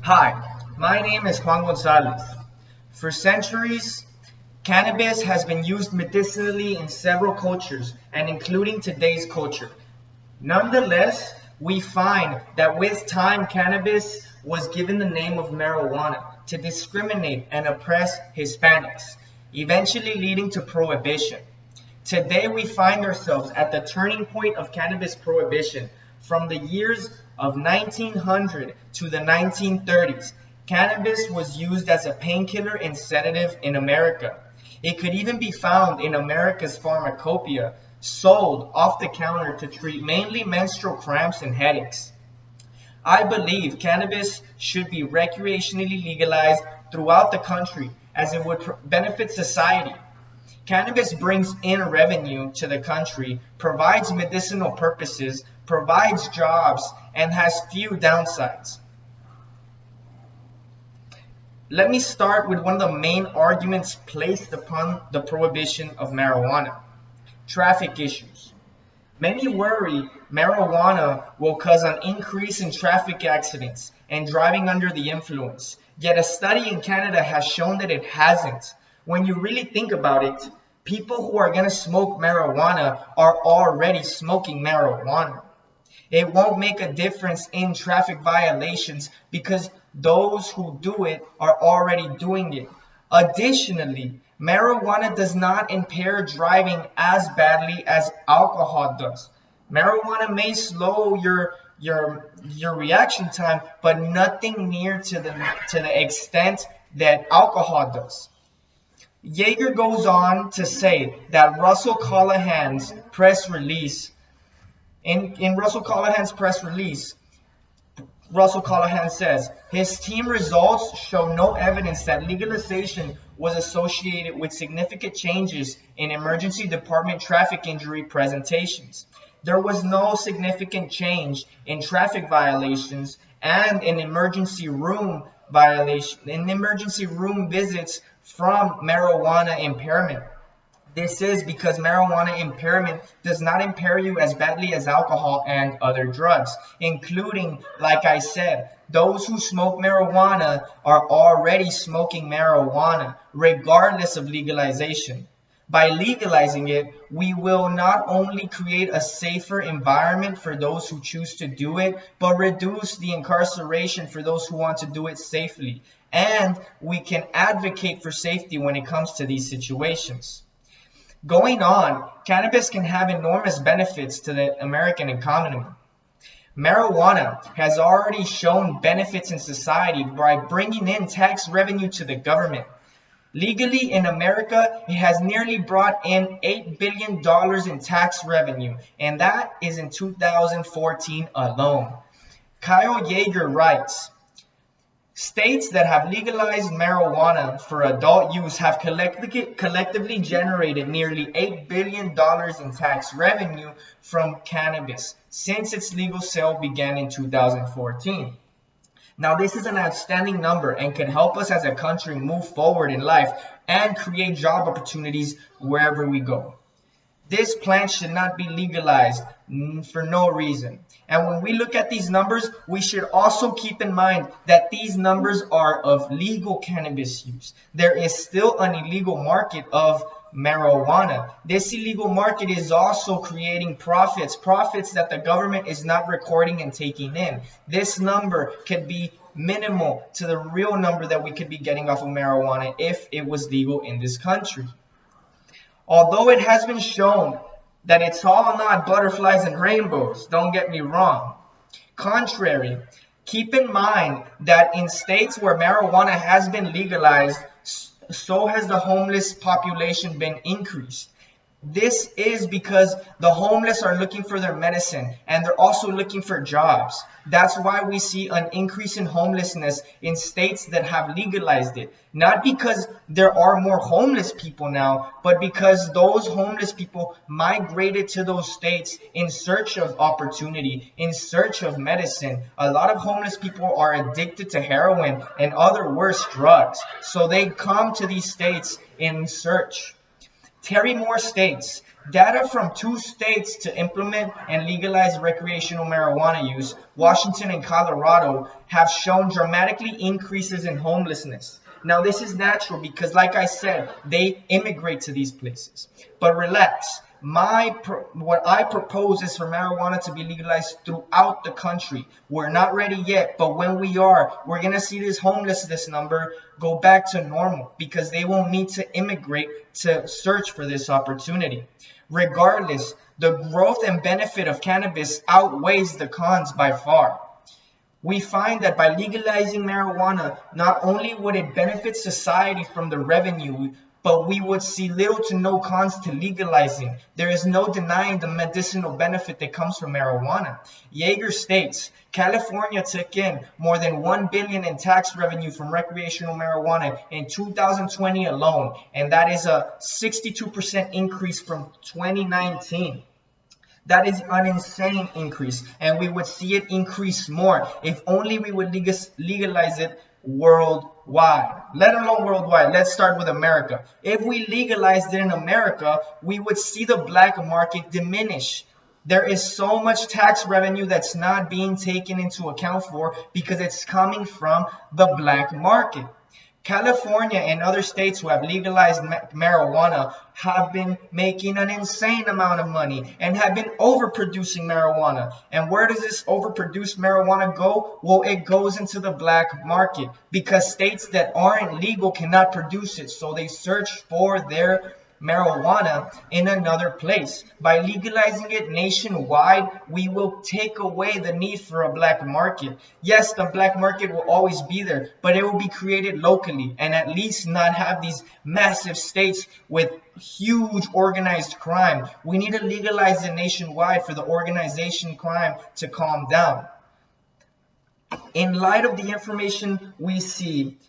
Hi, my name is Juan Gonzalez. For centuries, cannabis has been used medicinally in several cultures, and including today's culture. Nonetheless, we find that with time, cannabis was given the name of marijuana to discriminate and oppress Hispanics, eventually leading to prohibition. Today, we find ourselves at the turning point of cannabis prohibition. From the years of 1900 to the 1930s, cannabis was used as a painkiller and sedative in America. It could even be found in America's pharmacopoeia, sold off the counter to treat mainly menstrual cramps and headaches. I believe cannabis should be recreationally legalized throughout the country as it would benefit society. Cannabis brings in revenue to the country, provides medicinal purposes, provides jobs, and has few downsides. Let me start with one of the main arguments placed upon the prohibition of marijuana: traffic issues. Many worry marijuana will cause an increase in traffic accidents and driving under the influence. Yet a study in Canada has shown that it hasn't. When you really think about it, people who are going to smoke marijuana are already smoking marijuana. It won't make a difference in traffic violations because those who do it are already doing it. Additionally, marijuana does not impair driving as badly as alcohol does. Marijuana may slow your reaction time, but nothing near to the extent that alcohol does. Yeager goes on to say that Russell Callahan's press release, in Russell Callahan's press release, Russell Callahan says, his team results show no evidence that legalization was associated with significant changes in emergency department traffic injury presentations. There was no significant change in traffic violations and in emergency room visits from marijuana impairment. This is because marijuana impairment does not impair you as badly as alcohol and other drugs, including, like I said, those who smoke marijuana are already smoking marijuana, regardless of legalization. By legalizing it, we will not only create a safer environment for those who choose to do it, but reduce the incarceration for those who want to do it safely. And we can advocate for safety when it comes to these situations. Going on, cannabis can have enormous benefits to the American economy. Marijuana has already shown benefits in society by bringing in tax revenue to the government. Legally in America, it has nearly brought in $8 billion in tax revenue, and that is in 2014 alone. Kyle Yeager writes, states that have legalized marijuana for adult use have collectively generated nearly $8 billion in tax revenue from cannabis since its legal sale began in 2014. Now, this is an outstanding number and can help us as a country move forward in life and create job opportunities wherever we go. This plant should not be legalized for no reason. And when we look at these numbers, we should also keep in mind that these numbers are of legal cannabis use. There is still an illegal market of marijuana. This illegal market is also creating profits that the government is not recording and taking in. This number could be minimal to the real number that we could be getting off of marijuana if it was legal in this country. Although it has been shown that it's all not butterflies and rainbows, don't get me wrong. Contrary, keep in mind that in states where marijuana has been legalized, so has the homeless population been increased. This is because the homeless are looking for their medicine and they're also looking for jobs. That's why we see an increase in homelessness in states that have legalized it. Not because there are more homeless people now, but because those homeless people migrated to those states in search of opportunity, in search of medicine. A lot of homeless people are addicted to heroin and other worse drugs. So they come to these states in search. Terry Moore states Data from 2 states to implement and legalize recreational marijuana use, Washington and Colorado, have shown dramatically increases in homelessness. Now, this is natural because, like I said, they immigrate to these places. But relax. What I propose is for marijuana to be legalized throughout the country. We're not ready yet, but when we are, we're going to see this homelessness number go back to normal because they won't need to immigrate to search for this opportunity. Regardless, the growth and benefit of cannabis outweighs the cons by far. We find that by legalizing marijuana, not only would it benefit society from the revenue, but we would see little to no cons to legalizing. There is no denying the medicinal benefit that comes from marijuana. Yeager states, California took in more than $1 billion in tax revenue from recreational marijuana in 2020 alone, and that is a 62% increase from 2019. That is an insane increase, and we would see it increase more if only we would legalize it worldwide. Let alone worldwide. Let's start with America. If we legalized it in America, we would see the black market diminish. There is so much tax revenue that's not being taken into account for because it's coming from the black market. California and other states who have legalized marijuana have been making an insane amount of money and have been overproducing marijuana. And where does this overproduced marijuana go? Well, it goes into the black market because states that aren't legal cannot produce it. So they search for their marijuana in another place. By legalizing it nationwide, we will take away the need for a black market. Yes, the black market will always be there, but it will be created locally and at least not have these massive states with huge organized crime. We need to legalize it nationwide for the organization crime to calm down. In light of the information we see,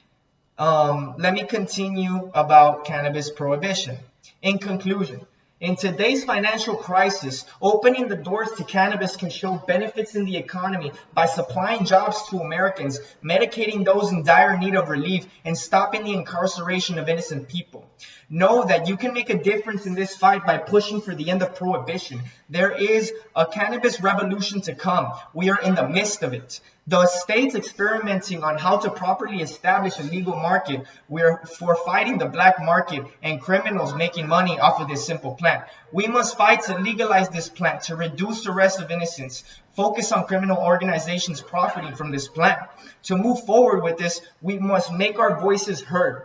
let me continue about cannabis prohibition. In conclusion, in today's financial crisis, opening the doors to cannabis can show benefits in the economy by supplying jobs to Americans, medicating those in dire need of relief, and stopping the incarceration of innocent people. Know that you can make a difference in this fight by pushing for the end of prohibition. There is a cannabis revolution to come. We are in the midst of it. The states experimenting on how to properly establish a legal market. We're fighting the black market and criminals making money off of this simple plant. We must fight to legalize this plant to reduce the arrest of innocents. Focus on criminal organizations profiting from this plant. To move forward with this, we must make our voices heard.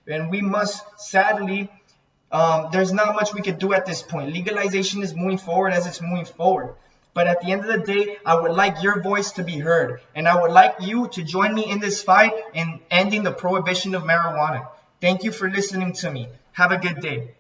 And we must, sadly, there's not much we could do at this point. Legalization is moving forward as it's moving forward. But at the end of the day, I would like your voice to be heard. And I would like you to join me in this fight in ending the prohibition of marijuana. Thank you for listening to me. Have a good day.